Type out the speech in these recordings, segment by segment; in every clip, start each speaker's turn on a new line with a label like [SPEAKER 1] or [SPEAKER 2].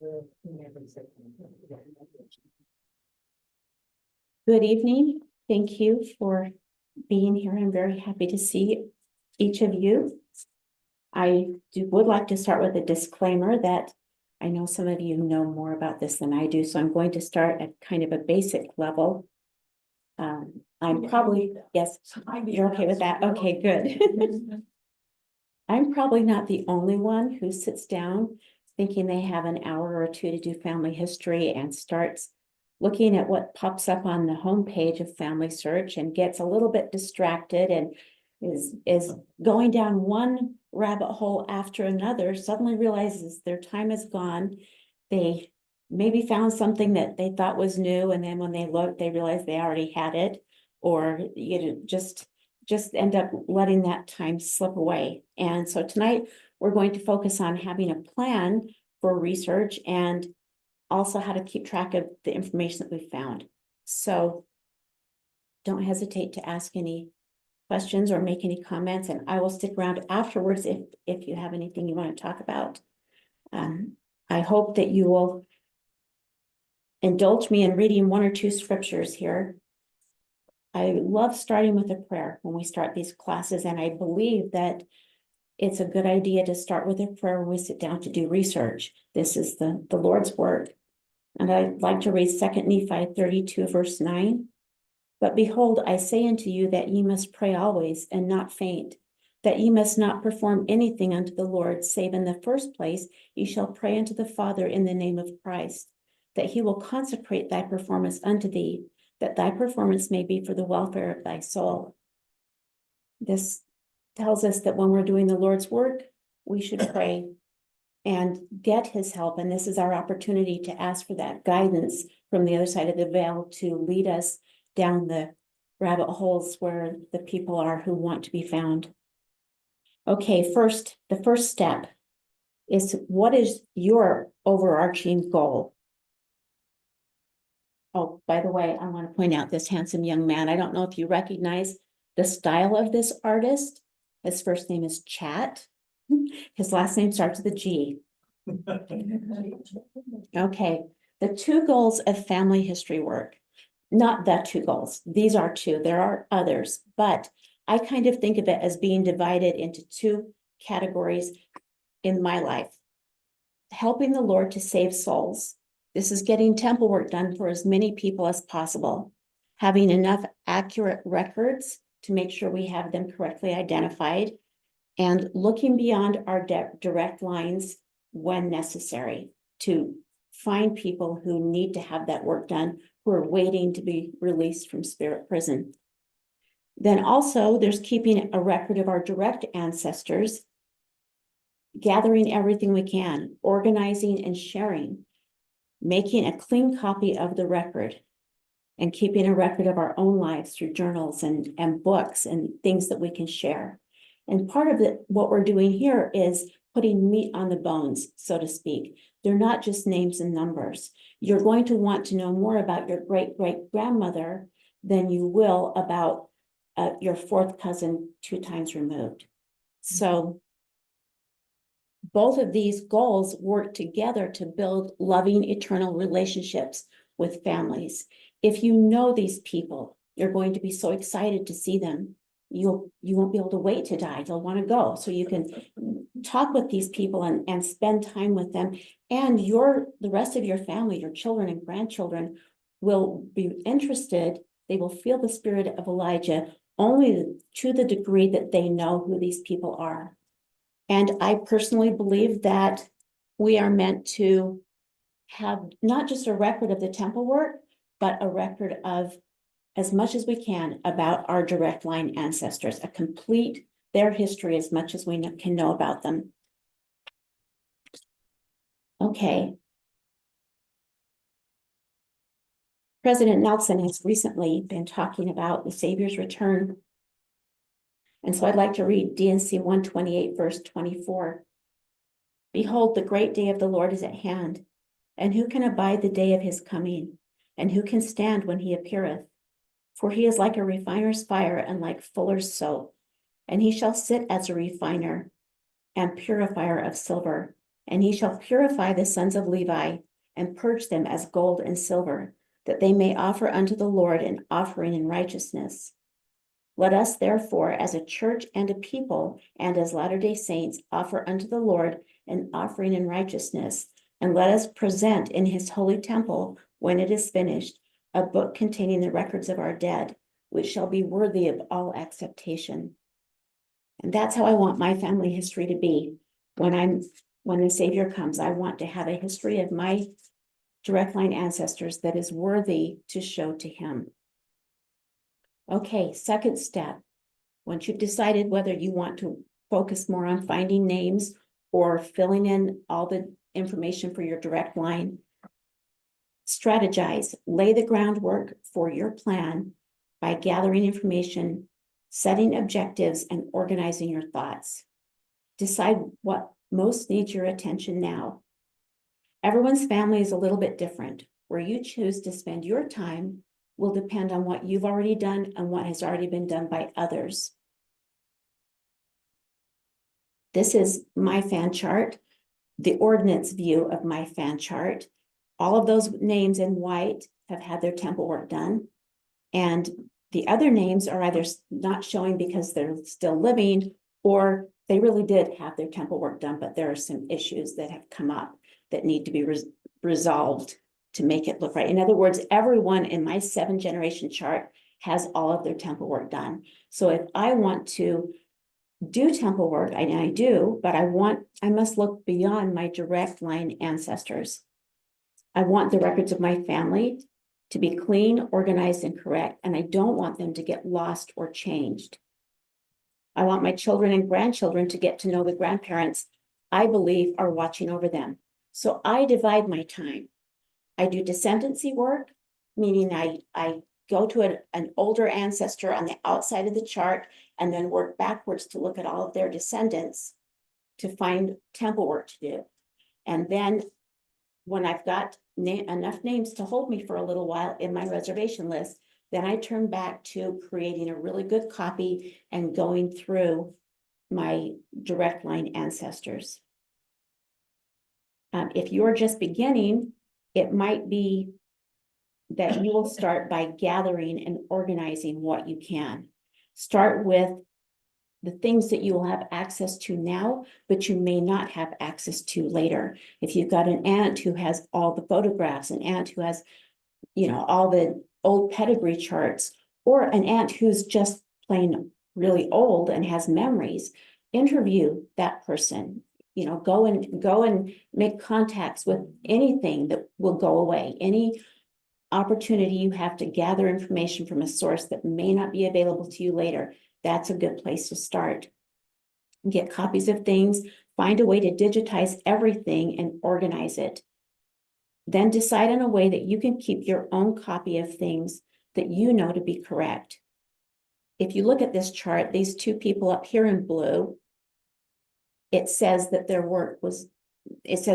[SPEAKER 1] Good evening. Thank you for being here. I'm very happy to see each of you. Would like to start with a disclaimer that I know some of you know more about this than I do, so I'm going to start at kind of a basic level. I'm probably, yes, you're okay with that? Okay, good. I'm probably not the only one who sits down thinking they have an hour or two to do family history and starts looking at what pops up on the homepage of Family Search and gets a little bit distracted and is going down one rabbit hole after another, suddenly realizes their time is gone. They maybe found something that they thought was new, and then when they look, they realize they already had it, or just end up letting that time slip away. And so tonight we're going to focus on having a plan for research and also how to keep track of the information that we found. So don't hesitate to ask any questions or make any comments, and I will stick around afterwards if you have anything you want to talk about. I hope that you will indulge me in reading one or two scriptures here. I love starting with a prayer when we start these classes, and I believe that it's a good idea to start with a prayer when we sit down to do research. This is the Lord's word. And I'd like to read 2 Nephi 32, verse 9. But behold, I say unto you that ye must pray always and not faint, that ye must not perform anything unto the Lord, save in the first place ye shall pray unto the Father in the name of Christ, that he will consecrate thy performance unto thee, that thy performance may be for the welfare of thy soul. This tells us that when we're doing the Lord's work, we should pray and get his help. And this is our opportunity to ask for that guidance from the other side of the veil to lead us down the rabbit holes where the people are who want to be found. Okay, the first step is, what is your overarching goal? Oh, by the way, I want to point out this handsome young man. I don't know if you recognize the style of this artist. His first name is Chat. His last name starts with a G. Okay, the two goals of family history work. Not the two goals. These are two. There are others, but I kind of think of it as being divided into two categories in my life. Helping the Lord to save souls. This is getting temple work done for as many people as possible. Having enough accurate records to make sure we have them correctly identified, and looking beyond our direct lines when necessary to find people who need to have that work done, who are waiting to be released from spirit prison. Then also there's keeping a record of our direct ancestors, gathering everything we can, organizing and sharing, making a clean copy of the record, and keeping a record of our own lives through journals and books and things that we can share. And part of what we're doing here is putting meat on the bones, so to speak. They're not just names and numbers. You're going to want to know more about your great-great-grandmother than you will about your fourth cousin 2 times removed. So both of these goals work together to build loving, eternal relationships with families. If you know these people, you're going to be so excited to see them. You won't be able to wait to die. You'll want to go. So you can talk with these people and spend time with them. And the rest of your family, your children and grandchildren, will be interested. They will feel the spirit of Elijah only to the degree that they know who these people are. And I personally believe that we are meant to have not just a record of the temple work, but a record of, as much as we can, about our direct line ancestors, their history as much as we can know about them. Okay. President Nelson has recently been talking about the Savior's return. And so I'd like to read D&C 128, verse 24. Behold, the great day of the Lord is at hand, and who can abide the day of his coming? And who can stand when he appeareth? For he is like a refiner's fire and like fuller's soap, and he shall sit as a refiner and purifier of silver. And he shall purify the sons of Levi and purge them as gold and silver, that they may offer unto the Lord an offering in righteousness. Let us therefore, as a church and a people, and as Latter-day Saints, offer unto the Lord an offering in righteousness, and let us present in his holy temple, when it is finished, a book containing the records of our dead, which shall be worthy of all acceptation. And that's how I want my family history to be. When the Savior comes, I want to have a history of my direct line ancestors that is worthy to show to him. Okay, second step. Once you've decided whether you want to focus more on finding names or filling in all the information for your direct line, strategize, lay the groundwork for your plan by gathering information, setting objectives, and organizing your thoughts. Decide what most needs your attention now. Everyone's family is a little bit different. Where you choose to spend your time will depend on what you've already done and what has already been done by others. This is my fan chart, the ordinance view of my fan chart. All of those names in white have had their temple work done. And the other names are either not showing because they're still living, or they really did have their temple work done, but there are some issues that have come up that need to be resolved to make it look right. In other words, everyone in my 7-generation chart has all of their temple work done. So if I want to do temple work, and I do, but I must look beyond my direct line ancestors. I want the records of my family to be clean, organized, and correct, and I don't want them to get lost or changed. I want my children and grandchildren to get to know the grandparents I believe are watching over them. So I divide my time. I do descendancy work, meaning I go to an older ancestor on the outside of the chart and then work backwards to look at all of their descendants to find temple work to do. And then when I've got enough names to hold me for a little while in my reservation list, then I turn back to creating a really good copy and going through my direct line ancestors. If you're just beginning, it might be that you will start by gathering and organizing what you can. Start with the things that you will have access to now, but you may not have access to later. If you've got an aunt who has all the photographs, an aunt who has, all the old pedigree charts, or an aunt who's just plain really old and has memories, interview that person. Go and make contacts with anything that will go away, any opportunity you have to gather information from a source that may not be available to you later. That's a good place to start. Get copies of things, find a way to digitize everything and organize it. Then decide on a way that you can keep your own copy of things that you know to be correct. If you look at this chart, these two people up here in blue, it says that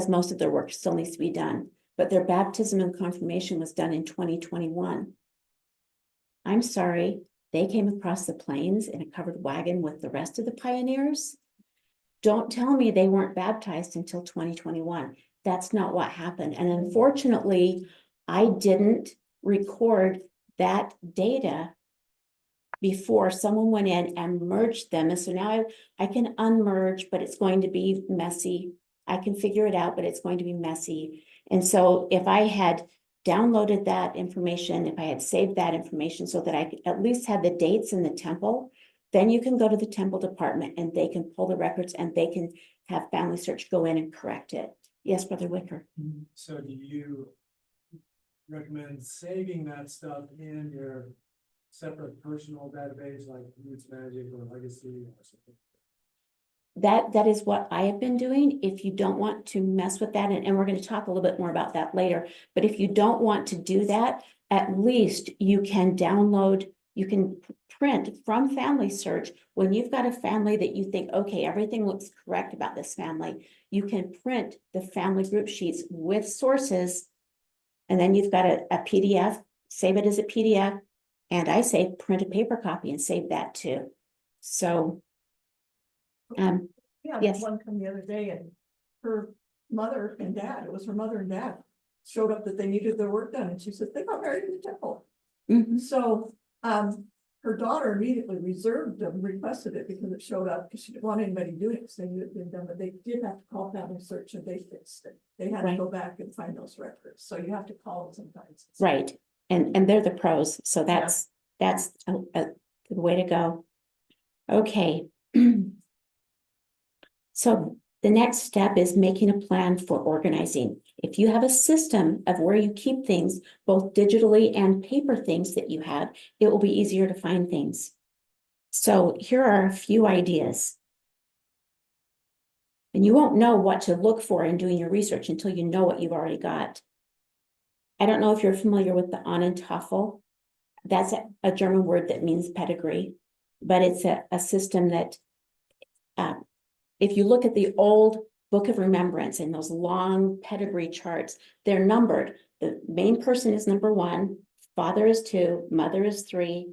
[SPEAKER 1] most of their work still needs to be done, but their baptism and confirmation was done in 2021. I'm sorry, they came across the plains in a covered wagon with the rest of the pioneers. Don't tell me they weren't baptized until 2021. That's not what happened. And unfortunately, I didn't record that data before someone went in and merged them. And so now I can unmerge, but it's going to be messy. I can figure it out, but it's going to be messy. And so if I had downloaded that information, if I had saved that information so that I at least had the dates in the temple, then you can go to the temple department and they can pull the records and they can have Family Search go in and correct it. Yes, Brother Wicker.
[SPEAKER 2] So do you recommend saving that stuff in your separate personal database like Roots Magic or Legacy or something?
[SPEAKER 1] That is what I have been doing. If you don't want to mess with that, and we're going to talk a little bit more about that later, but if you don't want to do that, at least you can download, you can print from Family Search. When you've got a family that you think, okay, everything looks correct about this family, you can print the family group sheets with sources, and then you've got a PDF, save it as a PDF, and I say print a paper copy and save that too. So
[SPEAKER 3] Yeah,
[SPEAKER 1] yes.
[SPEAKER 3] one come the other day and her mother and dad, it was her mother and dad, showed up that they needed their work done, and she said, they got married in the temple.
[SPEAKER 1] Mhm.
[SPEAKER 3] So, her daughter immediately reserved them, requested it because it showed up, because she didn't want anybody doing it, because they knew it had been done, but they did have to call family search and they fixed it. They had to
[SPEAKER 1] Right.
[SPEAKER 3] go back and find those records, so you have to call them sometimes.
[SPEAKER 1] Right, and they're the pros, so that's a good way to go. Okay. So the next step is making a plan for organizing. If you have a system of where you keep things, both digitally and paper things that you have, it will be easier to find things. So here are a few ideas. And you won't know what to look for in doing your research until you know what you've already got. I don't know if you're familiar with the Ahnentafel. That's a German word that means pedigree, but it's a system that if you look at the old Book of Remembrance and those long pedigree charts, they're numbered. The main person is number 1, father is 2, mother is 3.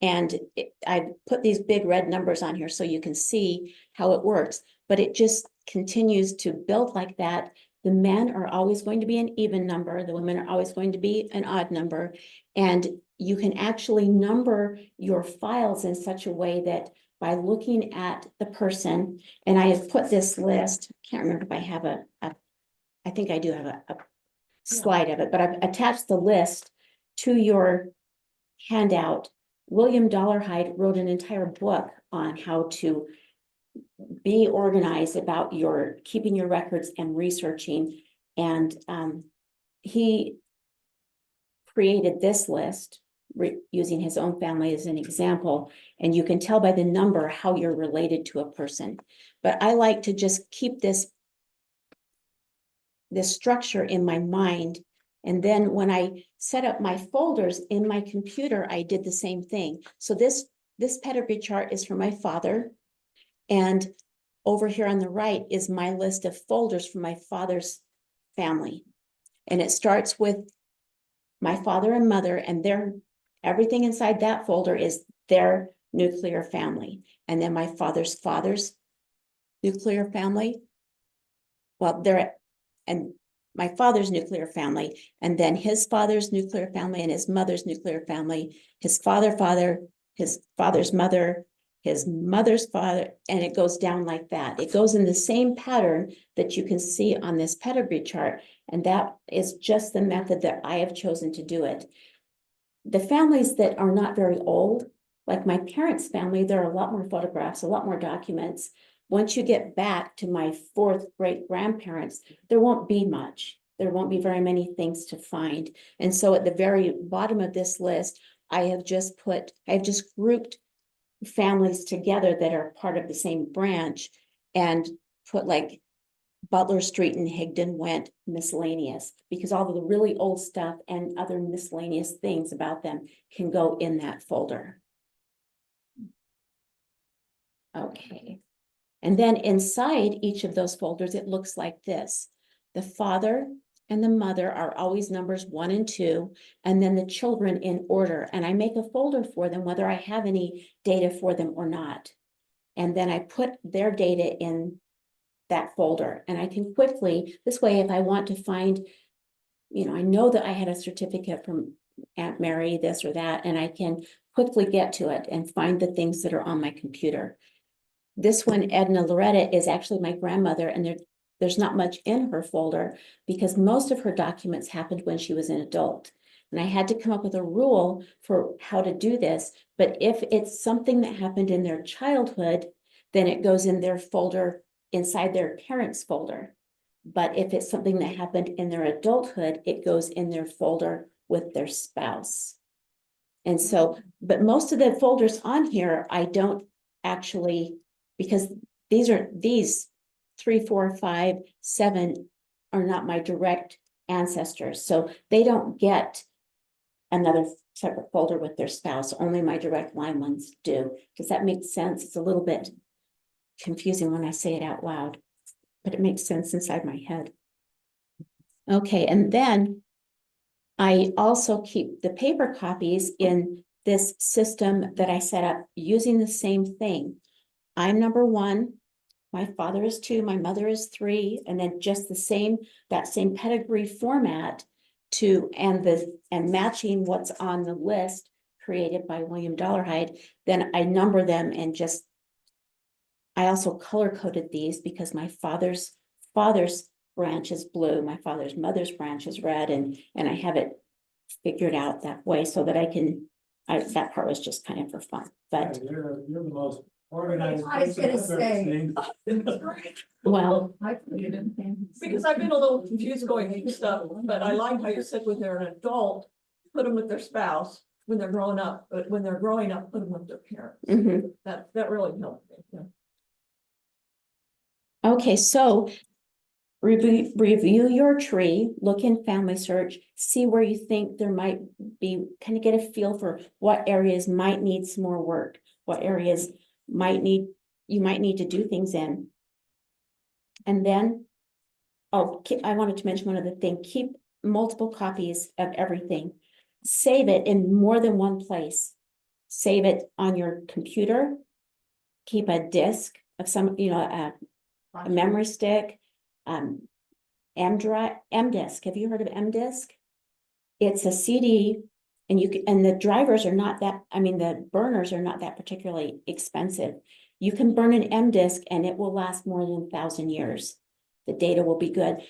[SPEAKER 1] And I put these big red numbers on here so you can see how it works, but it just continues to build like that. The men are always going to be an even number. The women are always going to be an odd number. And you can actually number your files in such a way that by looking at the person, and I have put this list, can't remember if I have I think I do have a slide of it, but I've attached the list to your handout. William Dollarhide wrote an entire book on how to be organized about your keeping your records and researching. And he created this list using his own family as an example, and you can tell by the number how you're related to a person. But I like to just keep this structure in my mind. And then when I set up my folders in my computer, I did the same thing. So this pedigree chart is for my father. And over here on the right is my list of folders for my father's family. And it starts with my father and mother, and everything inside that folder is their nuclear family. And then my father's nuclear family. Well, and my father's nuclear family, and then his father's nuclear family and his mother's nuclear family, his father, his father's mother, his mother's father, and it goes down like that. It goes in the same pattern that you can see on this pedigree chart, and that is just the method that I have chosen to do it. The families that are not very old, like my parents' family, there are a lot more photographs, a lot more documents. Once you get back to my 4th great grandparents, there won't be much. There won't be very many things to find. And so at the very bottom of this list, I have just grouped families together that are part of the same branch and put like Butler Street and Higdon went miscellaneous, because all of the really old stuff and other miscellaneous things about them can go in that folder. Okay. And then inside each of those folders, it looks like this. The father and the mother are always numbers 1 and 2, and then the children in order. And I make a folder for them, whether I have any data for them or not. And then I put their data in that folder, and I can quickly, this way, if I want to find, I know that I had a certificate from Aunt Mary, this or that, and I can quickly get to it and find the things that are on my computer. This one, Edna Loretta, is actually my grandmother, and there's not much in her folder because most of her documents happened when she was an adult. And I had to come up with a rule for how to do this. But if it's something that happened in their childhood, then it goes in their folder inside their parents' folder. But if it's something that happened in their adulthood, it goes in their folder with their spouse. And so, but most of the folders on here, I don't actually, because these 3, 4, 5, 7 are not my direct ancestors. So they don't get another separate folder with their spouse. Only my direct line ones do. Does that make sense? It's a little bit confusing when I say it out loud, but it makes sense inside my head. Okay, and then I also keep the paper copies in this system that I set up using the same thing. I'm number 1, My father is 2, my mother is 3, and then just that same pedigree format and matching what's on the list created by William Dollarhide, then I number them and just. I also color coded these because my father's branch is blue, my father's mother's branch is red, and I have it figured out that way so that that part was just kind of for fun, but
[SPEAKER 2] You're the most organized.
[SPEAKER 3] I was gonna
[SPEAKER 2] person I've ever
[SPEAKER 3] say.
[SPEAKER 2] seen.
[SPEAKER 1] well,
[SPEAKER 3] I put it in, because I've been a little confused going through stuff, but I like how you said when they're an adult, put them with their spouse, when they're growing up, but when they're growing up, put them with their parents.
[SPEAKER 1] mhm.
[SPEAKER 3] That really helped me, yeah.
[SPEAKER 1] Okay, so review your tree, look in family search, see where you think there might be, kind of get a feel for what areas might need some more work, what areas you might need to do things in. And then, I wanted to mention one other thing, keep multiple copies of everything. Save it in more than one place. Save it on your computer. Keep a disk of some, a memory stick, M-Disk. Have you heard of M-Disk? It's a CD, and the drivers are not that, the burners are not that particularly expensive. You can burn an M-Disk and it will last more than 1,000 years. The data will be good.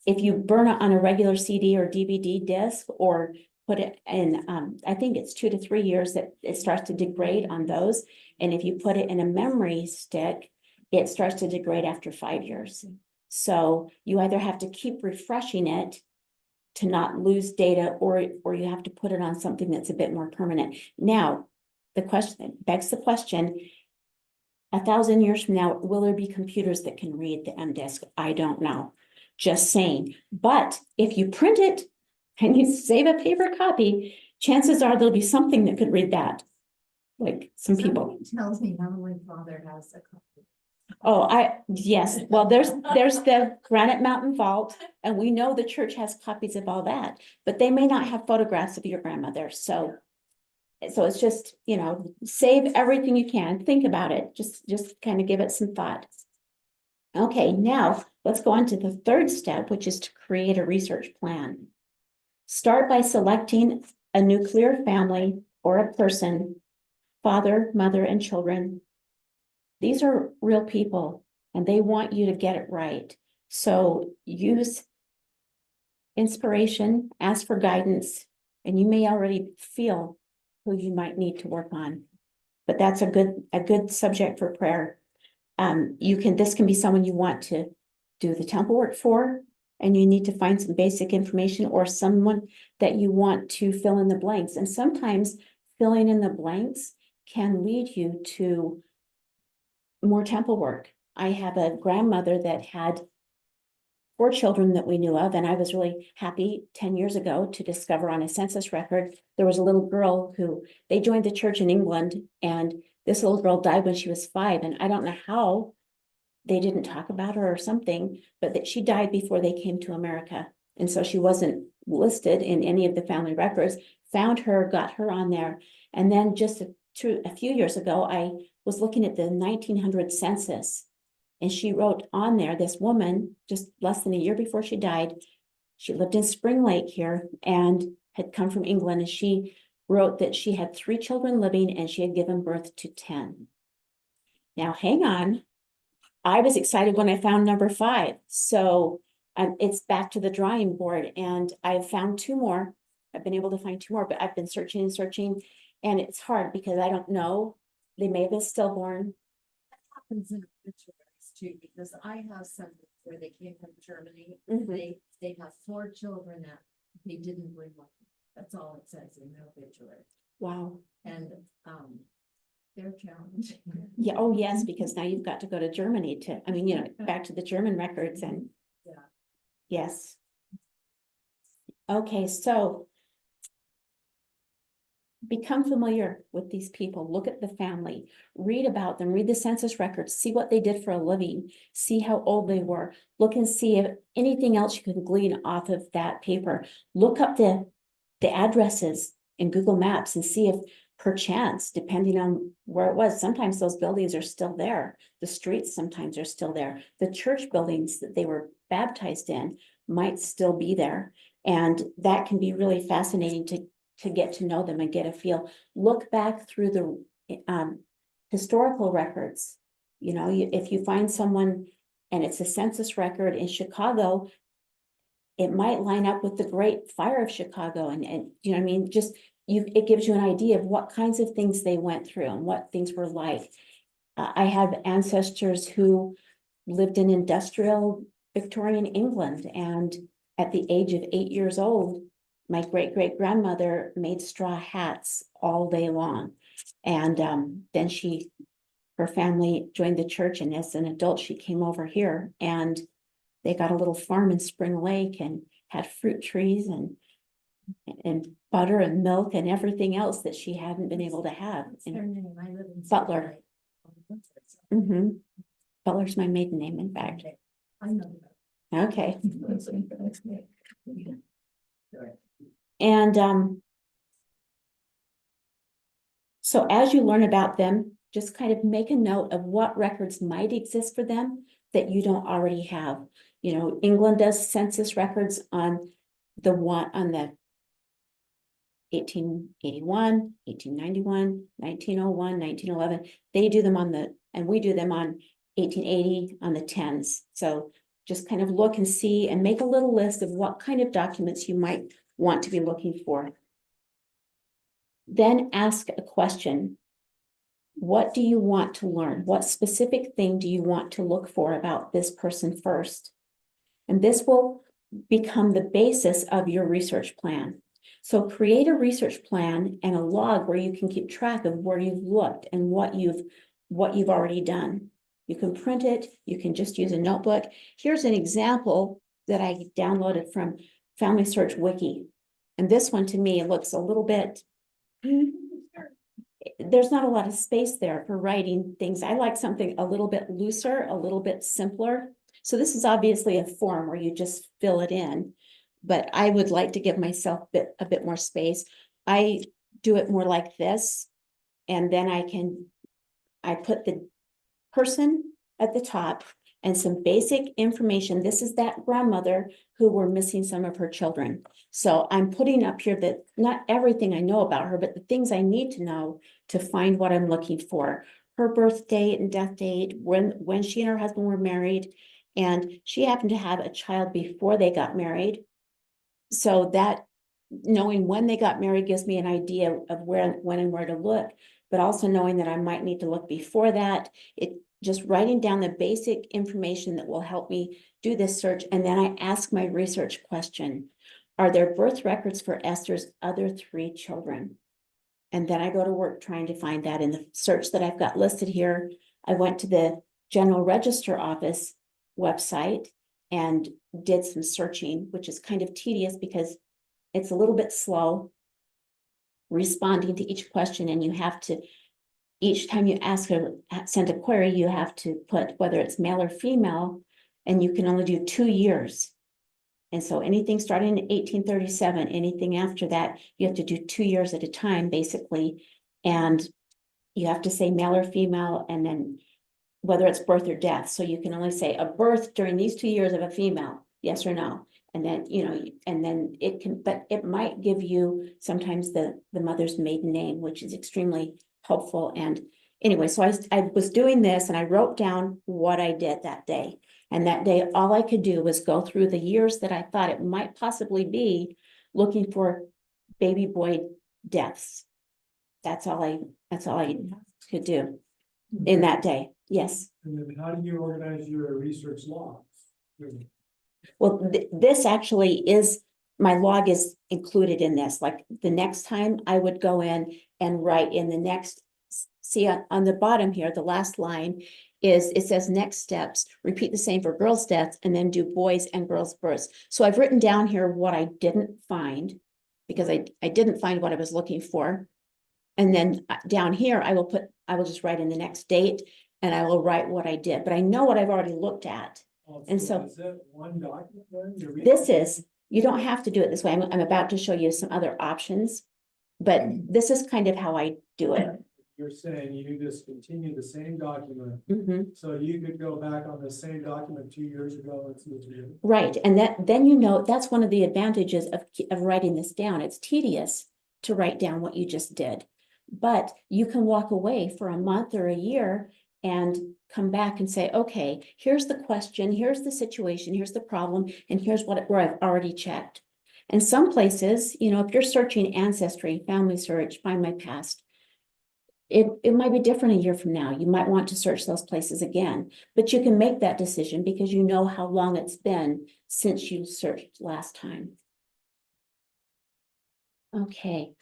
[SPEAKER 1] If you burn it on a regular CD or DVD disc, or put it in, I think it's 2 to 3 years that it starts to degrade on those. And if you put it in a memory stick, it starts to degrade after 5 years. So you either have to keep refreshing it to not lose data, or you have to put it on something that's a bit more permanent. Now, the question begs the question, 1,000 years from now, will there be computers that can read the M-Disk? I don't know, just saying. But if you print it and you save a paper copy, chances are there'll be something that could read that. Like some people.
[SPEAKER 4] Something tells me my father has a copy.
[SPEAKER 1] Oh, yes, well, there's the Granite Mountain Vault, and we know the church has copies of all that, but they may not have photographs of your grandmother, so it's just, save everything you can, think about it, just kind of give it some thought. Okay, now let's go on to the third step, which is to create a research plan. Start by selecting a nuclear family or a person, father, mother, and children. These are real people and they want you to get it right. So use inspiration, ask for guidance, and you may already feel who you might need to work on. But that's a good subject for prayer. This can be someone you want to do the temple work for, and you need to find some basic information, or someone that you want to fill in the blanks. And sometimes filling in the blanks can lead you to more temple work. I have a grandmother that had 4 children that we knew of, and I was really happy 10 years ago to discover on a census record there was a little girl who they joined the church in England, and this little girl died when she was 5, and I don't know how they didn't talk about her or something, but that she died before they came to America, and so she wasn't listed in any of the family records. Found her, got her on there, and then just a few years ago I was looking at the 1900 census, and she wrote on there, this woman, just less than a year before she died, she lived in Spring Lake here and had come from England, and she wrote that she had 3 children living and she had given birth to 10. Now, hang on. I was excited when I found number 5. So it's back to the drawing board, and I've found 2 more. I've been able to find 2 more, but I've been searching and searching, and it's hard because I don't know. They may have been stillborn.
[SPEAKER 4] Happens in obituaries too, because I have some where they came from Germany.
[SPEAKER 1] Mhm.
[SPEAKER 4] They have 4 children that they didn't bring one. That's all it says in their obituary.
[SPEAKER 1] Wow.
[SPEAKER 4] And they're challenging.
[SPEAKER 1] Yeah, oh yes, because now you've got to go to Germany back to the German records and.
[SPEAKER 4] Yeah.
[SPEAKER 1] Yes. Okay, so. Become familiar with these people, look at the family, read about them, read the census records, see what they did for a living, see how old they were, look and see if anything else you can glean off of that paper. Look up the addresses in Google Maps and see if perchance, depending on where it was, sometimes those buildings are still there. The streets sometimes are still there. The church buildings that they were baptized in might still be there. And that can be really fascinating to get to know them and get a feel. Look back through the historical records. You know, if you find someone and it's a census record in Chicago, it might line up with the Great Fire of Chicago, and you know what I mean? Just it gives you an idea of what kinds of things they went through and what things were like. I have ancestors who lived in industrial Victorian England, and at the age of 8 years old, my great-great-grandmother made straw hats all day long. And then her family joined the church, and as an adult, she came over here, and they got a little farm in Spring Lake and had fruit trees and butter and milk and everything else that she hadn't been able to have.
[SPEAKER 4] What's their name? I live in
[SPEAKER 1] Butler.
[SPEAKER 4] Silver
[SPEAKER 1] Butler's my maiden name, in fact.
[SPEAKER 4] Lake. I know
[SPEAKER 1] Okay.
[SPEAKER 4] that.
[SPEAKER 1] And so as you learn about them, just kind of make a note of what records might exist for them that you don't already have. You know, England does census records on the 1881, 1891, 1901, 1911. They do them and we do them on 1880 on the 10s. So just kind of look and see and make a little list of what kind of documents you might want to be looking for. Then ask a question. What do you want to learn? What specific thing do you want to look for about this person first? And this will become the basis of your research plan. So create a research plan and a log where you can keep track of where you've looked and what you've already done. You can print it, you can just use a notebook. Here's an example that I downloaded from Family Search Wiki. And this one to me looks a little bit, there's not a lot of space there for writing things. I like something a little bit looser, a little bit simpler. So this is obviously a form where you just fill it in, but I would like to give myself a bit more space. I do it more like this, and then I put the person at the top and some basic information. This is that grandmother who were missing some of her children. So I'm putting up here that not everything I know about her, but the things I need to know to find what I'm looking for. Her birth date and death date, when she and her husband were married, and she happened to have a child before they got married. So that knowing when they got married gives me an idea of when and where to look, but also knowing that I might need to look before that. Just writing down the basic information that will help me do this search. And then I ask my research question. Are there birth records for Esther's other 3 children? And then I go to work trying to find that in the search that I've got listed here. I went to the General Register Office website and did some searching, which is kind of tedious because it's a little bit slow responding to each question, and you have to, each time you send a query, you have to put whether it's male or female, and you can only do 2 years. And so anything starting in 1837, anything after that, you have to do 2 years at a time, basically. And you have to say male or female, and then whether it's birth or death. So you can only say a birth during these 2 years of a female, yes or no. And then, you know, and then it can, but it might give you sometimes the mother's maiden name, which is extremely helpful. And anyway, so I was doing this and I wrote down what I did that day. And that day, all I could do was go through the years that I thought it might possibly be, looking for baby boy deaths. That's all I could do in that day. Yes.
[SPEAKER 2] And then how do you organize your research logs?
[SPEAKER 1] Well, this actually is, my log is included in this. Like the next time I would go in and write in the next, see on the bottom here, the last line is, it says next steps, repeat the same for girls' deaths, and then do boys and girls' births. So I've written down here what I didn't find, because I didn't find what I was looking for. And then down here, I will just write in the next date, and I will write what I did, but I know what I've already looked at. And so
[SPEAKER 2] is that one document then?
[SPEAKER 1] This is, you don't have to do it this way. I'm about to show you some other options. But this is kind of how I do it.
[SPEAKER 2] You're saying you just continue the same document,
[SPEAKER 1] Mhm.
[SPEAKER 2] so you could go back on the same document 2 years ago and see what you did.
[SPEAKER 1] Right, and then you know, that's one of the advantages of writing this down. It's tedious to write down what you just did. But you can walk away for a month or a year and come back and say, okay, here's the question, here's the situation, here's the problem, and here's where I've already checked. And some places, you know, if you're searching ancestry, family search, find my past, it might be different a year from now. You might want to search those places again, but you can make that decision because you know how long it's been since you searched last time. Okay.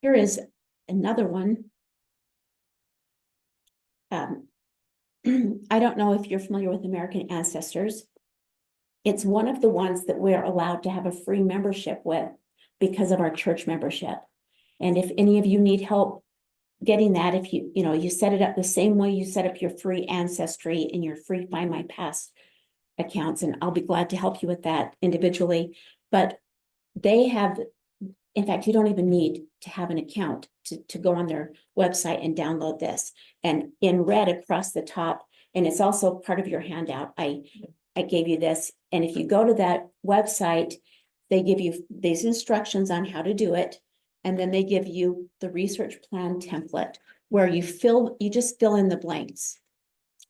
[SPEAKER 1] Here is another one. I don't know if you're familiar with American Ancestors. It's one of the ones that we're allowed to have a free membership with because of our church membership. And if any of you need help getting that, if you know, you set it up the same way you set up your free ancestry and your free Find My Past accounts, and I'll be glad to help you with that individually. But they have, in fact, you don't even need to have an account to go on their website and download this. And in red across the top, and it's also part of your handout, I gave you this. And if you go to that website, they give you these instructions on how to do it. And then they give you the research plan template where you just fill in the blanks.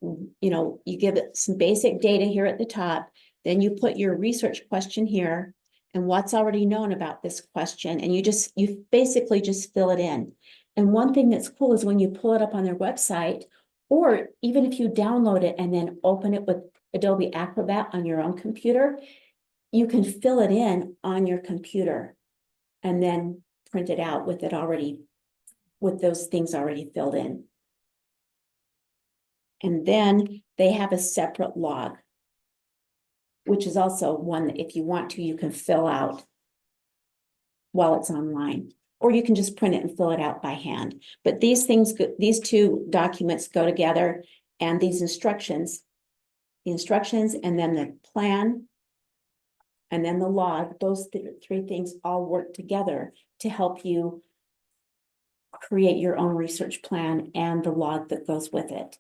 [SPEAKER 1] You know, you give it some basic data here at the top, then you put your research question here and what's already known about this question. And you basically just fill it in. And one thing that's cool is when you pull it up on their website, or even if you download it and then open it with Adobe Acrobat on your own computer, you can fill it in on your computer and then print it out with those things already filled in. And then they have a separate log, which is also one that if you want to, you can fill out while it's online, or you can just print it and fill it out by hand. But these two documents go together, and these instructions, and then the plan, and then the log, those three things all work together to help you create your own research plan and the log that goes with it.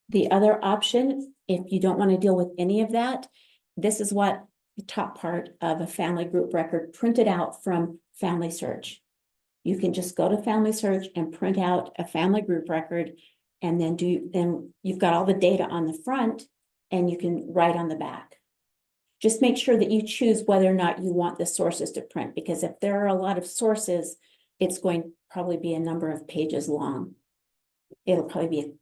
[SPEAKER 1] The other option, if you don't want to deal with any of that, this is what the top part of a family group record printed out from Family Search. You can just go to Family Search and print out a family group record, and then you've got all the data on the front and you can write on the back. Just make sure that you choose whether or not you want the sources to print, because if there are a lot of sources, it's going to probably be a number of pages long. It'll probably be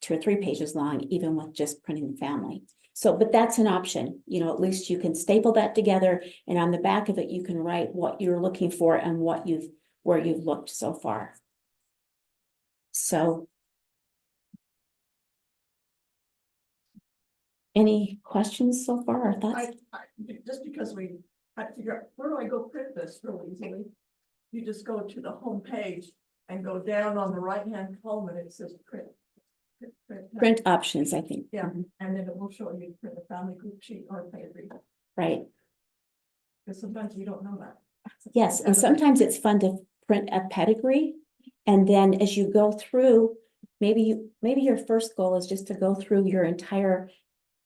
[SPEAKER 1] 2 or 3 pages long, even with just printing the family. So, but that's an option, you know, at least you can staple that together, and on the back of it, you can write what you're looking for and where you've looked so far. So. Any questions so far or thoughts?
[SPEAKER 3] Just because we had to figure out, where do I go print this really easily? You just go to the home page and go down on the right-hand column and it says print.
[SPEAKER 1] Print options, I think.
[SPEAKER 3] Yeah, and then it will show you print a family group sheet or a pedigree.
[SPEAKER 1] Right.
[SPEAKER 3] Because sometimes you don't know that.
[SPEAKER 1] Yes, and sometimes it's fun to print a pedigree. And then as you go through, maybe your first goal is just to go through your entire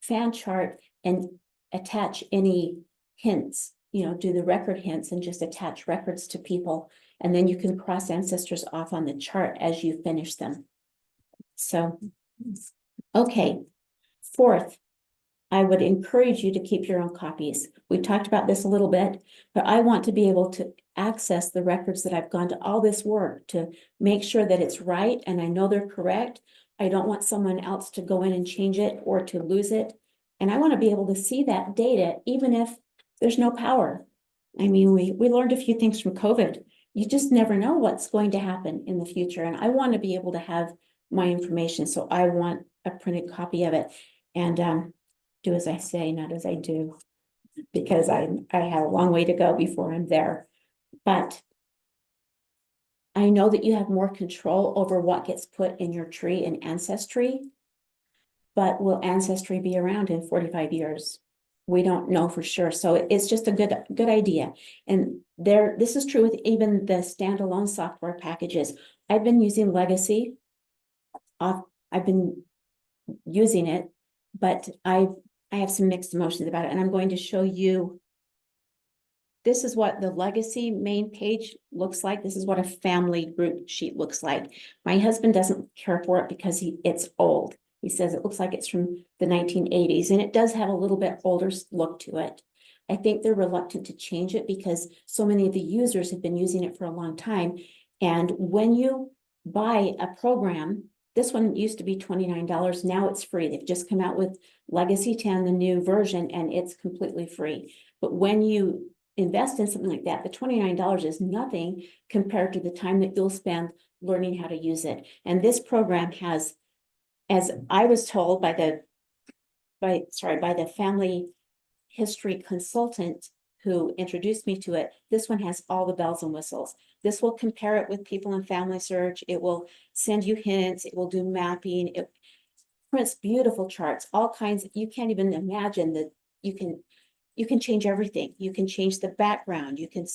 [SPEAKER 1] fan chart and attach any hints, you know, do the record hints and just attach records to people. And then you can cross ancestors off on the chart as you finish them. So, okay. Fourth, I would encourage you to keep your own copies. We talked about this a little bit, but I want to be able to access the records that I've gone to all this work to make sure that it's right and I know they're correct. I don't want someone else to go in and change it or to lose it. And I want to be able to see that data, even if there's no power. I mean, we learned a few things from COVID. You just never know what's going to happen in the future. And I want to be able to have my information. So I want a printed copy of it. And do as I say, not as I do, because I have a long way to go before I'm there. But I know that you have more control over what gets put in your tree and ancestry. but will Ancestry be around in 45 years? We don't know for sure, so it's just a good idea. And this is true with even the standalone software packages. I've been using Legacy. I've been using it, but I have some mixed emotions about it, and I'm going to show you. This is what the Legacy main page looks like. This is what a family group sheet looks like. My husband doesn't care for it because it's old. He says it looks like it's from the 1980s, and it does have a little bit older look to it. I think they're reluctant to change it because so many of the users have been using it for a long time. And when you buy a program, this one used to be $29. Now it's free. They've just come out with Legacy 10, the new version, and it's completely free. But when you invest in something like that, the $29 is nothing compared to the time that you'll spend learning how to use it. And this program has, as I was told by the family history consultant who introduced me to it, this one has all the bells and whistles. This will compare it with people in Family Search. It will send you hints. It will do mapping. It prints beautiful charts, all kinds. You can't even imagine that you can change everything. You can change the background. You can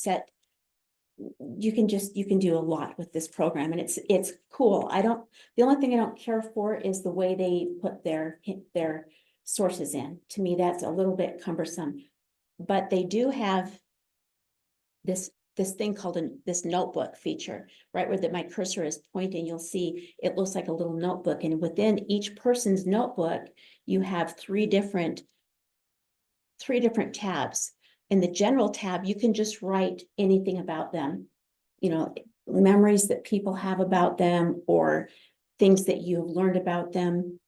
[SPEAKER 1] do a lot with this program, and it's cool. The only thing I don't care for is the way they put their sources in. To me, that's a little bit cumbersome, but they do have this thing called this notebook feature, right where my cursor is pointing. You'll see it looks like a little notebook, and within each person's notebook, you have three different tabs. In the general tab, you can just write anything about them, memories that people have about them or things that you've learned about them.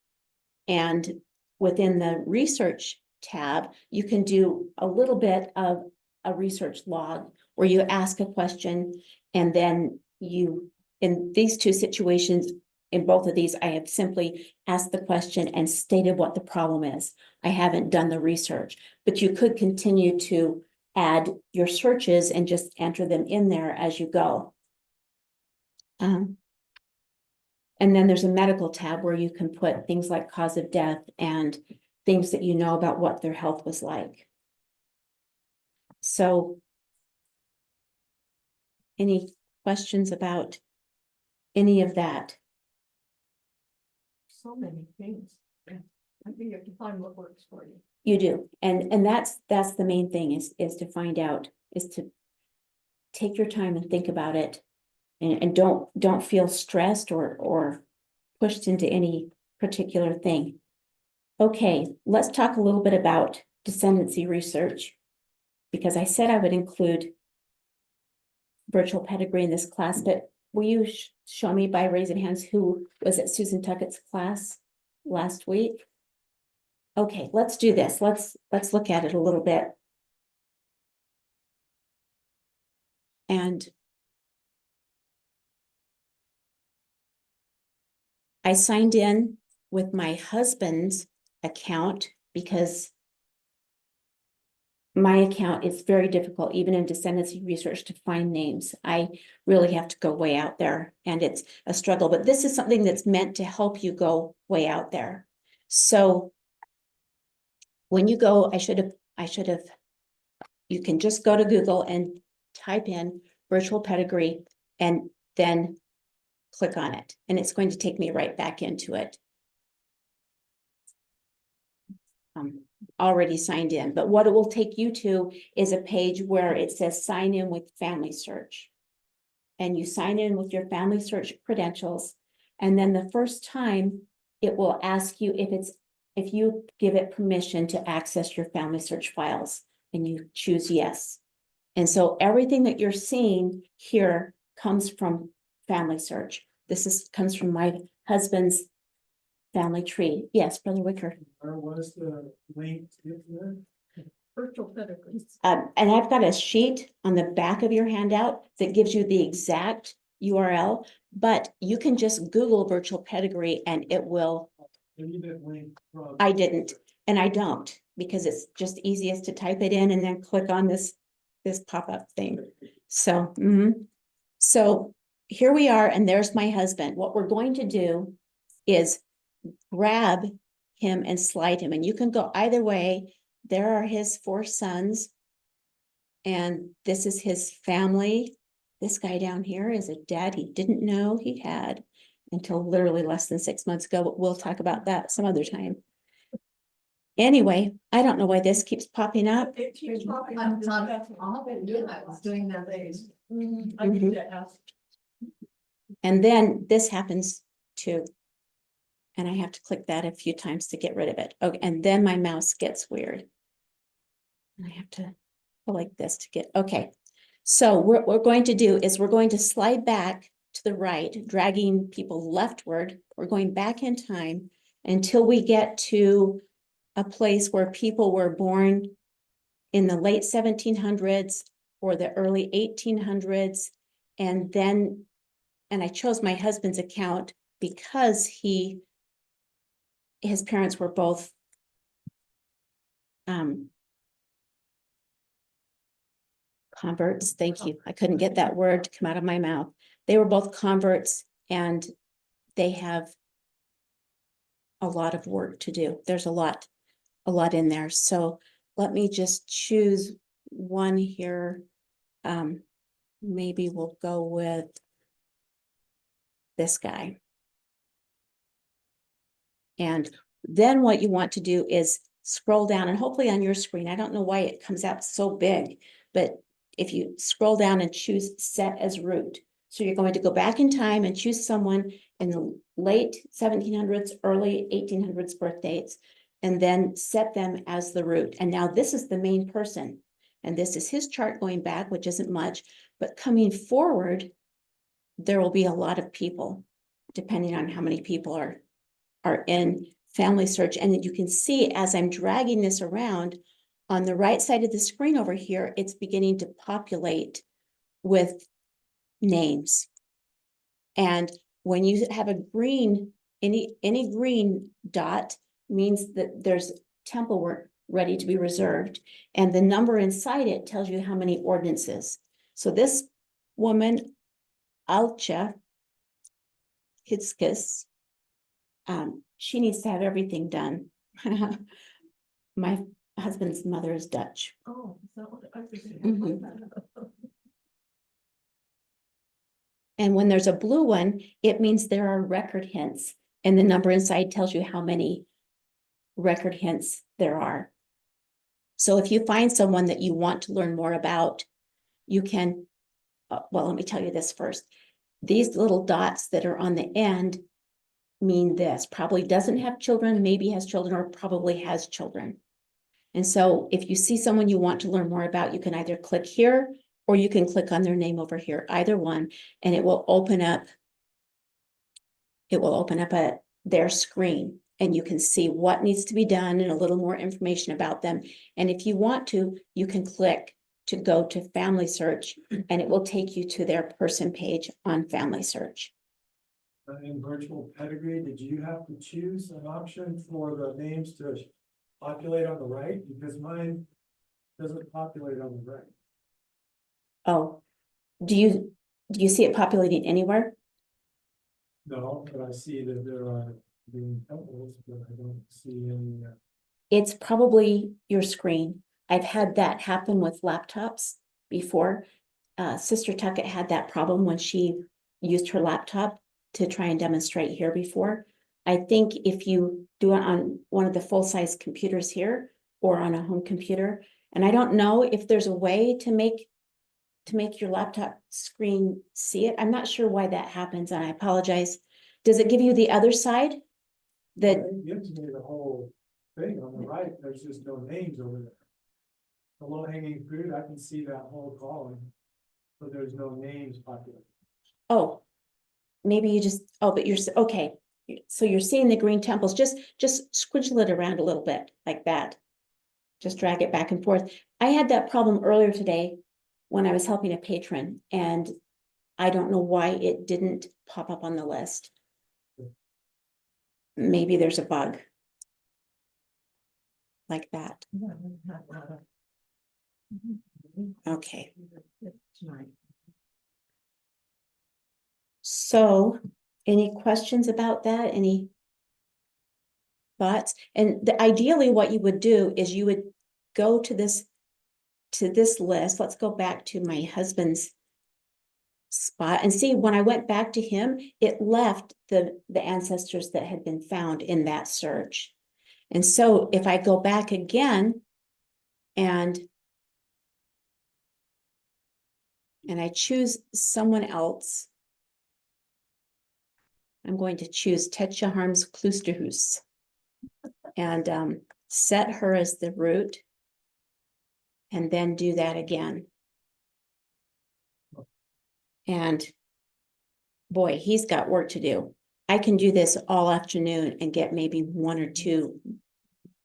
[SPEAKER 1] And within the research tab, you can do a little bit of a research log where you ask a question, and then in these two situations, in both of these, I have simply asked the question and stated what the problem is. I haven't done the research, but you could continue to add your searches and just enter them in there as you go. And then there's a medical tab where you can put things like cause of death and things that you know about what their health was like. So, any questions about any of that?
[SPEAKER 3] So many things. Yeah. I think you have to find what works for you.
[SPEAKER 1] You do, and that's the main thing is to find out, is to take your time and think about it, and don't feel stressed or pushed into any particular thing. Okay, let's talk a little bit about descendancy research, because I said I would include virtual pedigree in this class, but will you show me by raising hands who was at Susan Tuckett's class last week? Okay, let's do this. Let's look at it a little bit. And I signed in with my husband's account because my account is very difficult, even in descendancy research, to find names. I really have to go way out there, and it's a struggle, but this is something that's meant to help you go way out there. So when you go, you can just go to Google and type in virtual pedigree and then click on it, and it's going to take me right back into it. Already signed in, but what it will take you to is a page where it says sign in with Family Search, and you sign in with your Family Search credentials, and then the first time it will ask you if you give it permission to access your Family Search files, and you choose yes. And so everything that you're seeing here comes from Family Search. This comes from my husband's family tree. Yes, Brother Wicker.
[SPEAKER 2] Where was the link to there?
[SPEAKER 3] Virtual pedigrees.
[SPEAKER 1] And I've got a sheet on the back of your handout that gives you the exact URL, but you can just Google virtual pedigree and it will.
[SPEAKER 2] You didn't link from.
[SPEAKER 1] I didn't, and I don't, because it's just easiest to type it in and then click on this pop-up thing. So, so here we are, and there's my husband. What we're going to do is grab him and slide him, and you can go either way. There are his 4 sons. And this is his family. This guy down here is a dad he didn't know he had until literally less than 6 months ago, but we'll talk about that some other time. Anyway, I don't know why this keeps popping up.
[SPEAKER 3] It keeps popping
[SPEAKER 4] I'm
[SPEAKER 3] up.
[SPEAKER 4] not, I've been doing that, I was doing that days.
[SPEAKER 3] I need to ask.
[SPEAKER 1] And then this happens too. And I have to click that a few times to get rid of it. Okay, and then my mouse gets weird. And I have to go like this to get, okay. So what we're going to do is we're going to slide back to the right, dragging people leftward. We're going back in time until we get to a place where people were born in the late 1700s or the early 1800s. And then, and I chose my husband's account because his parents were both converts. Thank you. I couldn't get that word to come out of my mouth. They were both converts, and they have a lot of work to do. There's a lot in there. So let me just choose one here. Maybe we'll go with this guy. And then what you want to do is scroll down, and hopefully on your screen, I don't know why it comes out so big, but if you scroll down and choose set as root. So you're going to go back in time and choose someone in the late 1700s, early 1800s birth dates, and then set them as the root. And now this is the main person. And this is his chart going back, which isn't much, but coming forward, there will be a lot of people, depending on how many people are in Family Search. And you can see as I'm dragging this around on the right side of the screen over here, it's beginning to populate with names. And when you have a green, any green dot means that there's temple work ready to be reserved. And the number inside it tells you how many ordinances. So this woman, Alcha Hitskis, she needs to have everything done. My husband's mother is Dutch.
[SPEAKER 3] Oh, is that what I was
[SPEAKER 1] Mhm.
[SPEAKER 3] saying?
[SPEAKER 1] And when there's a blue one, it means there are record hints, and the number inside tells you how many record hints there are. So if you find someone that you want to learn more about, you can, well, let me tell you this first. These little dots that are on the end mean this, probably doesn't have children, maybe has children, or probably has children. And so if you see someone you want to learn more about, you can either click here or you can click on their name over here, either one, and it will open up their screen, and you can see what needs to be done and a little more information about them. And if you want to, you can click to go to Family Search, and it will take you to their person page on Family Search.
[SPEAKER 2] In virtual pedigree, did you have to choose an option for the names to populate on the right? Because mine doesn't populate on the right.
[SPEAKER 1] Oh, do you see it populating anywhere?
[SPEAKER 2] No, but I see that there are green temples, but I don't see any.
[SPEAKER 1] It's probably your screen. I've had that happen with laptops before. Sister Tuckett had that problem when she used her laptop to try and demonstrate here before. I think if you do it on one of the full-size computers here or on a home computer, and I don't know if there's a way to make your laptop screen see it. I'm not sure why that happens, and I apologize. Does it give you the other side?
[SPEAKER 2] It gives me the whole thing on the right, there's just no names over there. The low hanging fruit, I can see that whole column, but there's no names populated.
[SPEAKER 1] Oh, maybe you just, but you're, okay. So you're seeing the green temples, just squiggle it around a little bit like that. Just drag it back and forth. I had that problem earlier today when I was helping a patron, and I don't know why it didn't pop up on the list. Maybe there's a bug like that. Okay.
[SPEAKER 3] Tonight.
[SPEAKER 1] So any questions about that? thoughts? And ideally, what you would do is you would go to this list. Let's go back to my husband's spot and see, when I went back to him, it left the ancestors that had been found in that search. And so if I go back again and I choose someone else, I'm going to choose Tetje Harms Kloosterhuis and set her as the root, and then do that again. And boy, he's got work to do. I can do this all afternoon and get maybe 1 or 2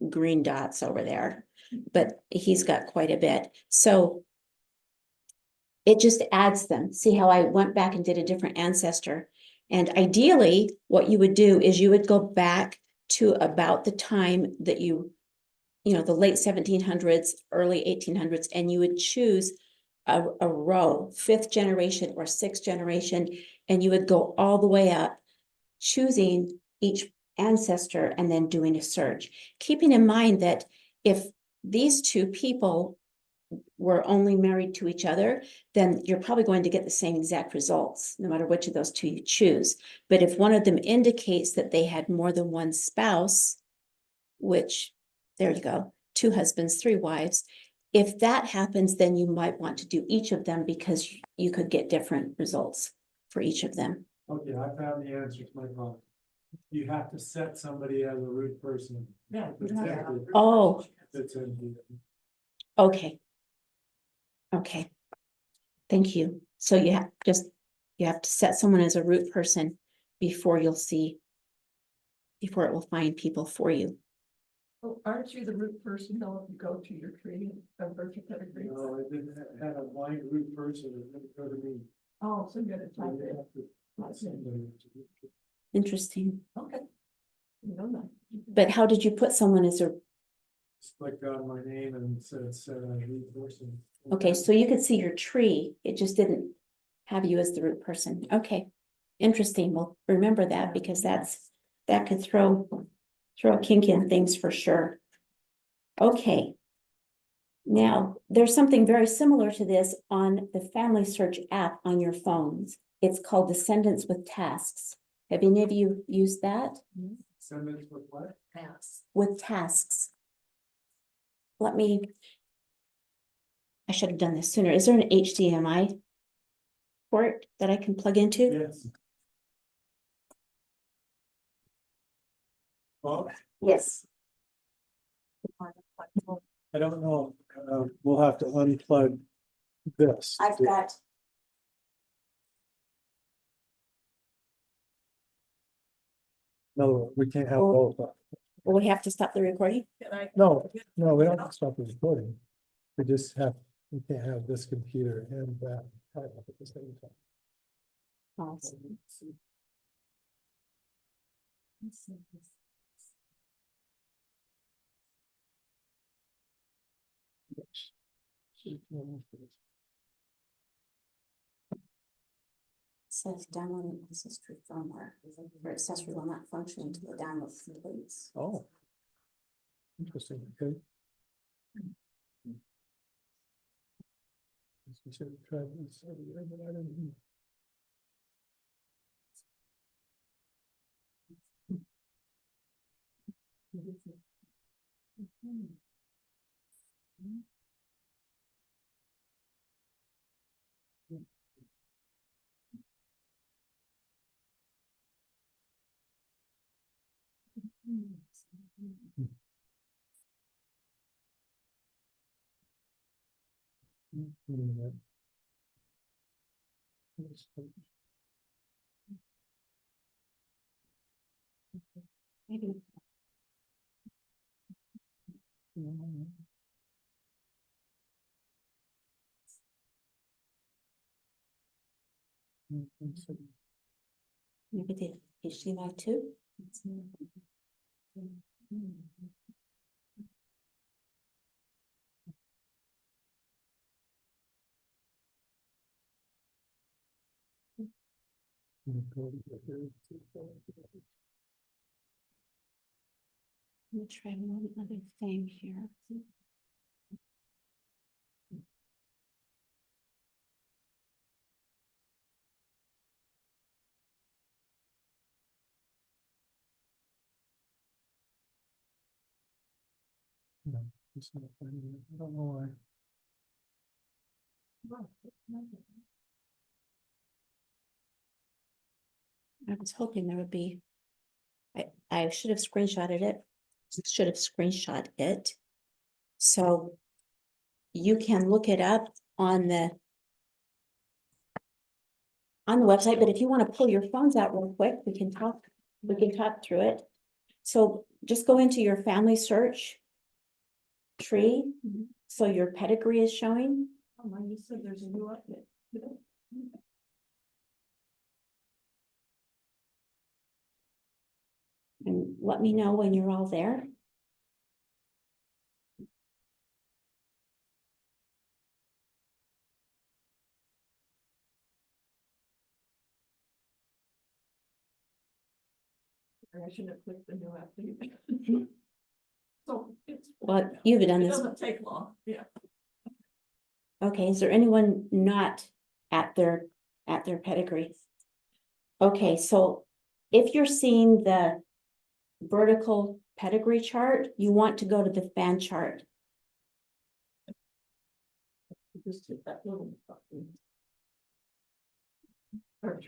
[SPEAKER 1] green dots over there, but he's got quite a bit. So it just adds them. See how I went back and did a different ancestor? And ideally, what you would do is you would go back to about the time that you know, the late 1700s, early 1800s, and you would choose a row, 5th generation or 6th generation, and you would go all the way up, choosing each ancestor and then doing a search. Keeping in mind that if these 2 people were only married to each other, then you're probably going to get the same exact results, no matter which of those 2 you choose. But if one of them indicates that they had more than one spouse, which, there you go, 2 husbands, 3 wives. If that happens, then you might want to do each of them, because you could get different results for each of them.
[SPEAKER 2] Okay, I found the answer to my problem. You have to set somebody as a root person.
[SPEAKER 3] Yeah.
[SPEAKER 1] Oh.
[SPEAKER 2] That's in here.
[SPEAKER 1] Okay. Okay. Thank you. So you have to set someone as a root person before it will find people for you.
[SPEAKER 3] Oh, aren't you the root person though, if you go to your tree of virtue pedigree?
[SPEAKER 2] No, I didn't have a blind root person, it didn't go to me.
[SPEAKER 3] Oh, so you gotta
[SPEAKER 2] So
[SPEAKER 3] type
[SPEAKER 2] you
[SPEAKER 3] it.
[SPEAKER 2] have to put somebody as a root person.
[SPEAKER 1] Interesting.
[SPEAKER 3] Okay. You know that.
[SPEAKER 1] But how did you put someone as a,
[SPEAKER 2] Just clicked on my name and it said root person.
[SPEAKER 1] okay, so you could see your tree, it just didn't have you as the root person. Okay, interesting. Well, remember that, because that could throw a kink in things for sure. Okay. Now, there's something very similar to this on the Family Search app on your phones. It's called Descendants with Tasks. Have any of you used that?
[SPEAKER 2] Send it with what?
[SPEAKER 4] Pass.
[SPEAKER 1] With tasks. I should have done this sooner. Is there an HDMI port that I can plug into?
[SPEAKER 2] Yes. Well,
[SPEAKER 1] Yes.
[SPEAKER 2] I don't know, we'll have to unplug this.
[SPEAKER 1] I've got.
[SPEAKER 2] No, we can't have
[SPEAKER 1] Oh.
[SPEAKER 2] both.
[SPEAKER 1] Will we have to stop the recording?
[SPEAKER 3] Can I?
[SPEAKER 2] No, we don't have to stop the recording. We can't have this computer and that type at the same time.
[SPEAKER 1] Awesome. Says downloading ancestry firmware, or accessory will not function until the download completes.
[SPEAKER 2] Oh. Interesting, okay. We should have tried this earlier, but I didn't.
[SPEAKER 1] Maybe. Maybe the HDMI too. Let me try one other thing here.
[SPEAKER 2] No, it's not finding it. I don't know why.
[SPEAKER 1] I was hoping there would be. I should have screenshotted it. Should have screenshot it. So you can look it up on the website, but if you want to pull your phones out real quick, we can talk through it. So just go into your family search tree. So your pedigree is showing.
[SPEAKER 3] Oh, my, you said there's a new update.
[SPEAKER 1] And let me know when you're all there.
[SPEAKER 3] I shouldn't have clicked the new update. So it's.
[SPEAKER 1] Well, you've done
[SPEAKER 3] It
[SPEAKER 1] this.
[SPEAKER 3] doesn't take long, yeah.
[SPEAKER 1] Okay, is there anyone not at their pedigree? Okay, so if you're seeing the vertical pedigree chart, you want to go to the fan chart.
[SPEAKER 3] Just hit that little button. Or-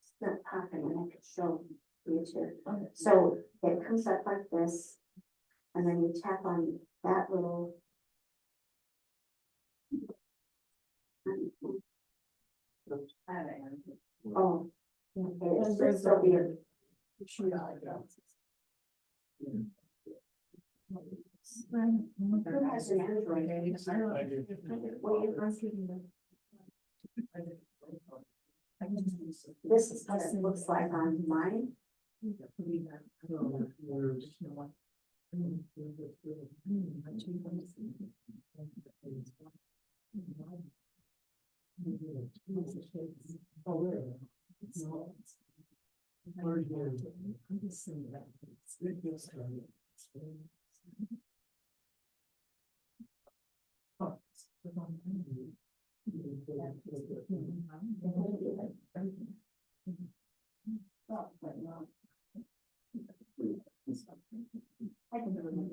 [SPEAKER 1] Still popping, and I could show you too. So it comes up like this, and then you tap on that little. Oh. Okay, it's just so weird. Who has an Android?
[SPEAKER 2] I do.
[SPEAKER 1] Well, this is what it looks like on mine.
[SPEAKER 2] Oh, really?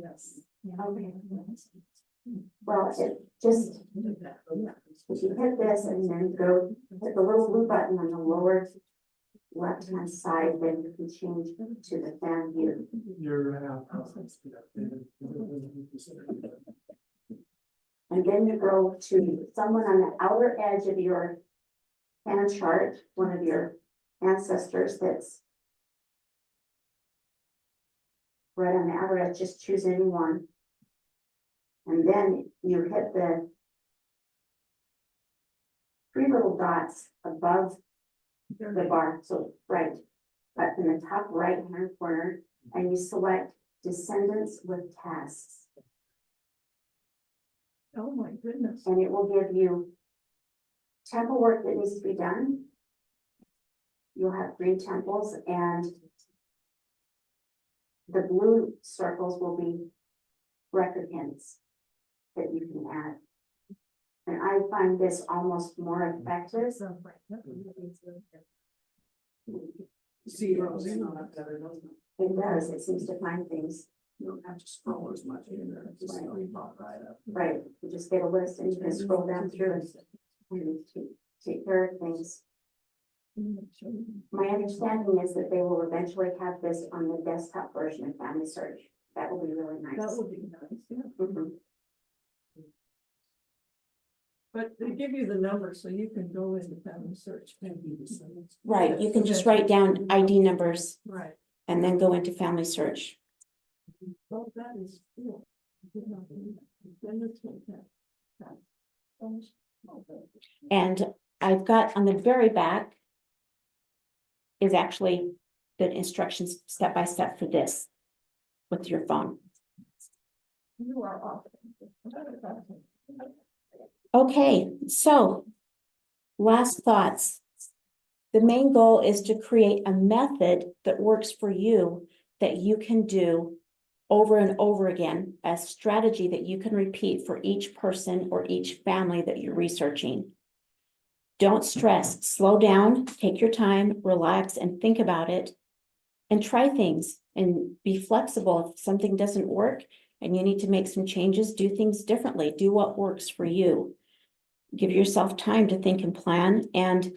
[SPEAKER 1] Yes. Okay. Well, it just, if you hit this and then go hit the little blue button on the lower left-hand side, then you can change to the fan view. And then you go to someone on the outer edge of your fan chart, one of your ancestors that's right on the outer edge, just choose any one. And then you hit the three little dots above the bar, so right, but in the top right hand corner, and you select descendants with tasks.
[SPEAKER 3] Oh, my goodness.
[SPEAKER 1] And it will give you temple work that needs to be done. You'll have green temples, and the blue circles will be record hints that you can add. And I find this almost more effective.
[SPEAKER 5] Zeros in on it better, doesn't it?
[SPEAKER 1] It does, it seems to find things.
[SPEAKER 5] You don't have to scroll as much in there, it's just really pop right up.
[SPEAKER 1] Right, you just get a list and you can scroll down through and take care of things. My understanding is that they will eventually have this on the desktop version of Family Search. That will be really nice.
[SPEAKER 3] That would be nice, yeah.
[SPEAKER 1] Mhm.
[SPEAKER 3] But they give you the number so you can go into family search.
[SPEAKER 1] Right, you can just write down ID numbers
[SPEAKER 3] Right.
[SPEAKER 1] and then go into Family Search.
[SPEAKER 3] Well, that is cool. Then it's like that.
[SPEAKER 1] And I've got on the very back is actually the instructions step by step for this with your phone.
[SPEAKER 3] You are off.
[SPEAKER 1] Okay, so last thoughts. The main goal is to create a method that works for you, that you can do over and over again, a strategy that you can repeat for each person or each family that you're researching. Don't stress, slow down, take your time, relax, and think about it, and try things and be flexible. If something doesn't work and you need to make some changes, do things differently. Do what works for you. Give yourself time to think and plan, and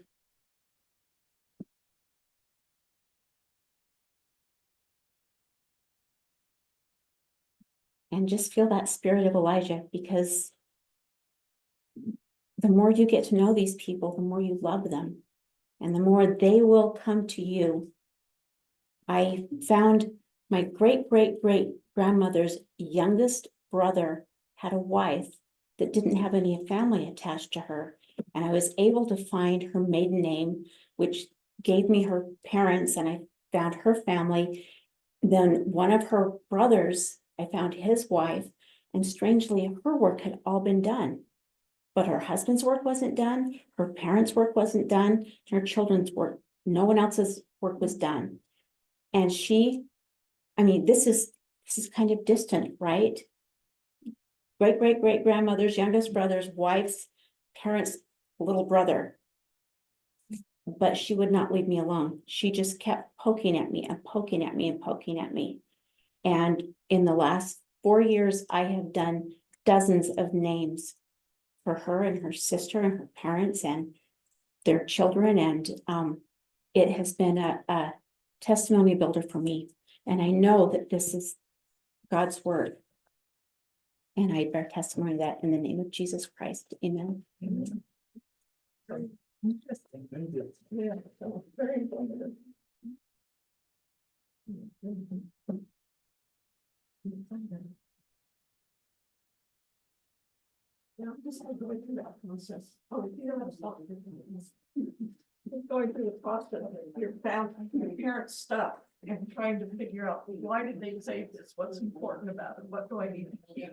[SPEAKER 1] just feel that spirit of Elijah, because the more you get to know these people, the more you love them and the more they will come to you. I found my great grandmother's youngest brother had a wife that didn't have any family attached to her. And I was able to find her maiden name, which gave me her parents, and I found her family. Then one of her brothers, I found his wife, and strangely, her work had all been done. But her husband's work wasn't done, her parents' work wasn't done, her children's work, no one else's work was done. And she, I mean, this is kind of distant, right? Great grandmother's youngest brother's wife's parents' little brother. But she would not leave me alone. She just kept poking at me and poking at me and poking at me. And in the last 4 years, I have done dozens of names for her and her sister and her parents and their children. And it has been a testimony builder for me. And I know that this is God's word. And I bear testimony of that in the name of Jesus Christ. Amen.
[SPEAKER 3] Interesting. Yeah, so very informative. Yeah, I'm just like going through that process. Oh, you don't have to stop. Just going through the process of your family, your parents' stuff and trying to figure out, why did they say this? What's important about it? What do I need to keep?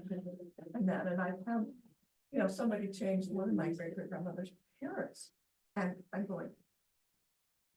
[SPEAKER 3] And that, and I found, somebody changed one of my great grandmother's parents. And I'm going,